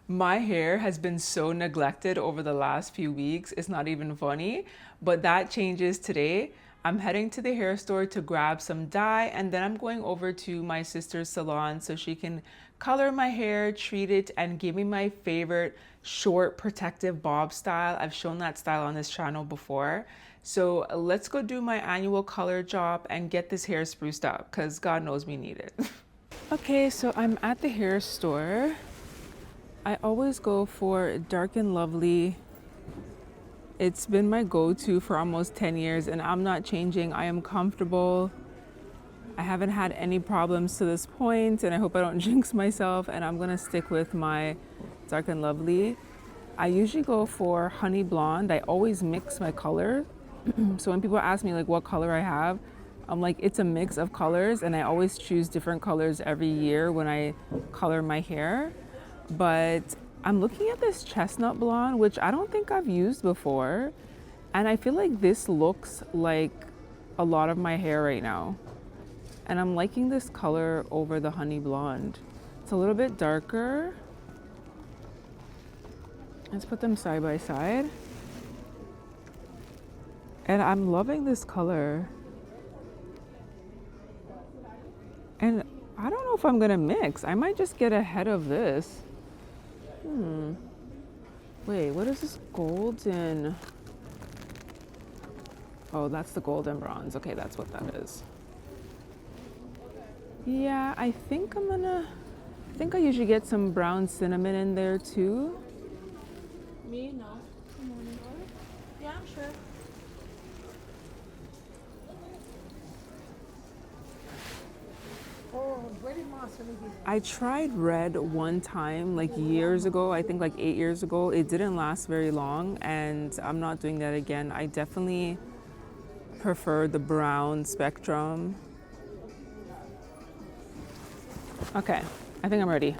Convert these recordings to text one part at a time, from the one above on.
My hair has been so neglected over the last few weeks. It's not even funny, but that changes today. I'm heading to the hair store to grab some dye, and then I'm going over to my sister's salon so she can color my hair, treat it, and give me my favorite short protective bob style. I've shown that style on this channel before. So let's go do my annual color job and get this hair spruced up because God knows we need it. Okay, so I'm at the hair store. I always go for Dark and Lovely. It's been my go-to for almost 10 years and I'm not changing. I am comfortable. I haven't had any problems to this point and I hope I don't jinx myself, and I'm gonna stick with my Dark and Lovely. I usually go for Honey Blonde. I always mix my color. So when people ask me like what color I have, I'm like, it's a mix of colors, and I always choose different colors every year when I color my hair. But I'm looking at this chestnut blonde, which I don't think I've used before. And I feel like this looks like a lot of my hair right now. And I'm liking this color over the honey blonde. It's a little bit darker. Let's put them side by side. And I'm loving this color. And I don't know if I'm gonna mix. I might just get ahead of this. Wait, what is this golden? Oh, that's the golden bronze. Okay, that's what that is. Yeah, I think I usually get some brown cinnamon in there too. Me, no. Good morning. Yeah, I'm sure. I tried red one time, like years ago, I think like 8 years ago. It didn't last very long, and I'm not doing that again. I definitely prefer the brown spectrum. Okay, I think I'm ready.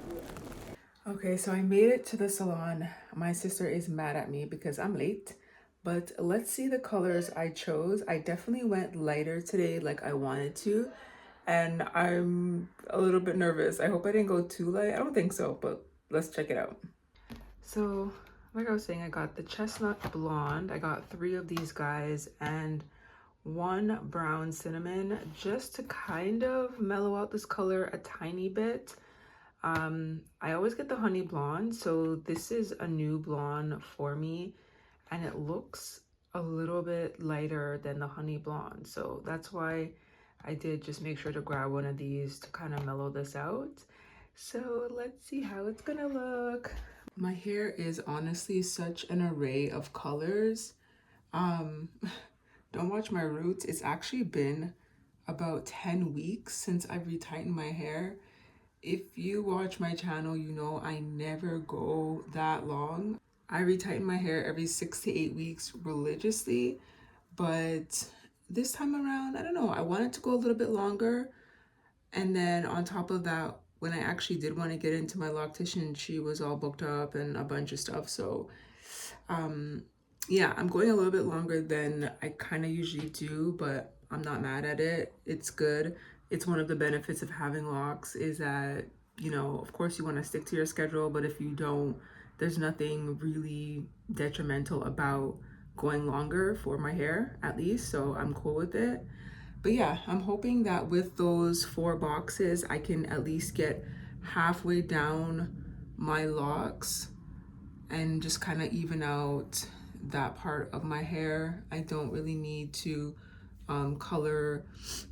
Okay, so I made it to the salon. My sister is mad at me because I'm late, but let's see the colors I chose. I definitely went lighter today like I wanted to, and I'm a little bit nervous. I hope I didn't go too light. I don't think so, but let's check it out. So like I was saying, I got the chestnut blonde. I got 3 of these guys and 1 brown cinnamon just to kind of mellow out this color a tiny bit. I always get the honey blonde, so this is a new blonde for me, and it looks a little bit lighter than the honey blonde, so that's why I did just make sure to grab one of these to kind of mellow this out. So let's see how it's gonna look. My hair is honestly such an array of colors. Don't watch my roots. It's actually been about 10 weeks since I've retightened my hair. If you watch my channel, you know I never go that long. I retighten my hair every 6 to 8 weeks religiously, but this time around, I don't know, I wanted to go a little bit longer. And then on top of that, when I actually did want to get into my loctician, she was all booked up and a bunch of stuff. So yeah, I'm going a little bit longer than I kind of usually do, but I'm not mad at it. It's good. It's one of the benefits of having locks is that, you know, of course you want to stick to your schedule, but if you don't, there's nothing really detrimental about going longer for my hair, at least. So I'm cool with it. But yeah, I'm hoping that with those 4 boxes, I can at least get halfway down my locks and just kind of even out that part of my hair. I don't really need to color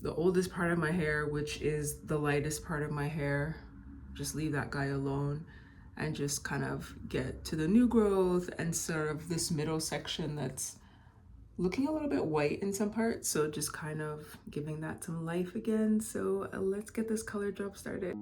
the oldest part of my hair, which is the lightest part of my hair. Just leave that guy alone and just kind of get to the new growth and sort of this middle section that's looking a little bit white in some parts, so just kind of giving that some life again. So let's get this color job started.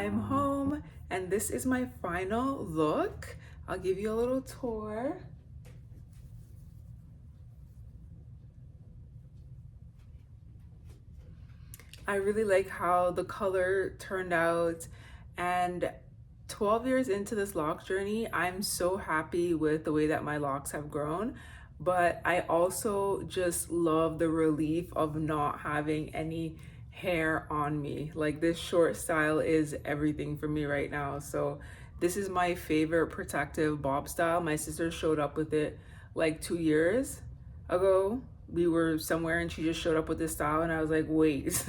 I'm home and this is my final look. I'll give you a little tour. I really like how the color turned out, and 12 years into this lock journey, I'm so happy with the way that my locks have grown, but I also just love the relief of not having any hair on me. Like, this short style is everything for me right now. So this is my favorite protective bob style. My sister showed up with it like 2 years ago. We were somewhere and she just showed up with this style and I was like, wait,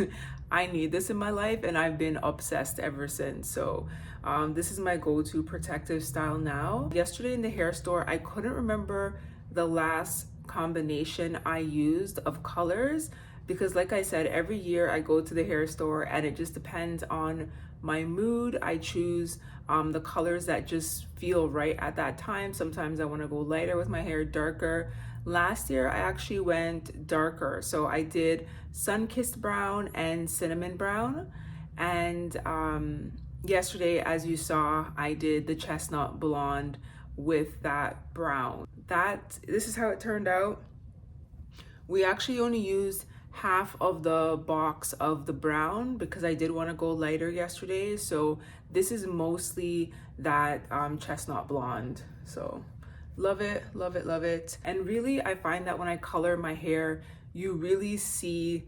I need this in my life, and I've been obsessed ever since. So this is my go-to protective style now. Yesterday in the hair store, I couldn't remember the last combination I used of colors because, like I said, every year I go to the hair store and it just depends on my mood. I choose the colors that just feel right at that time. Sometimes I want to go lighter with my hair, darker. Last year I actually went darker, so I did sun-kissed brown and cinnamon brown, and yesterday, as you saw, I did the chestnut blonde with that brown. This is how it turned out. We actually only used half of the box of the brown because I did want to go lighter yesterday, so this is mostly that chestnut blonde. So love it, love it, love it. And really, I find that when I color my hair, you really see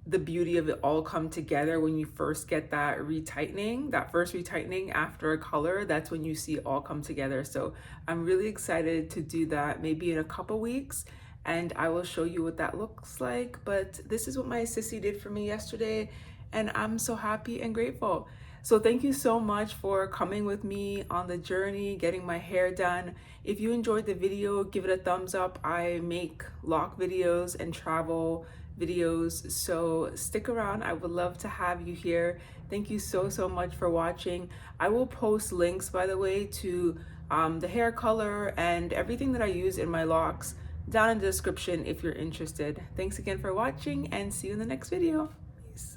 the beauty of it all come together when you first get that retightening, that first retightening after a color. That's when you see it all come together. So I'm really excited to do that maybe in a couple weeks, and I will show you what that looks like. But this is what my sissy did for me yesterday, and I'm so happy and grateful. So thank you so much for coming with me on the journey, getting my hair done. If you enjoyed the video, give it a thumbs up. I make lock videos and travel videos, so stick around. I would love to have you here. Thank you so much for watching. I will post links, by the way, to the hair color and everything that I use in my locks down in the description if you're interested. Thanks again for watching, and see you in the next video. Peace.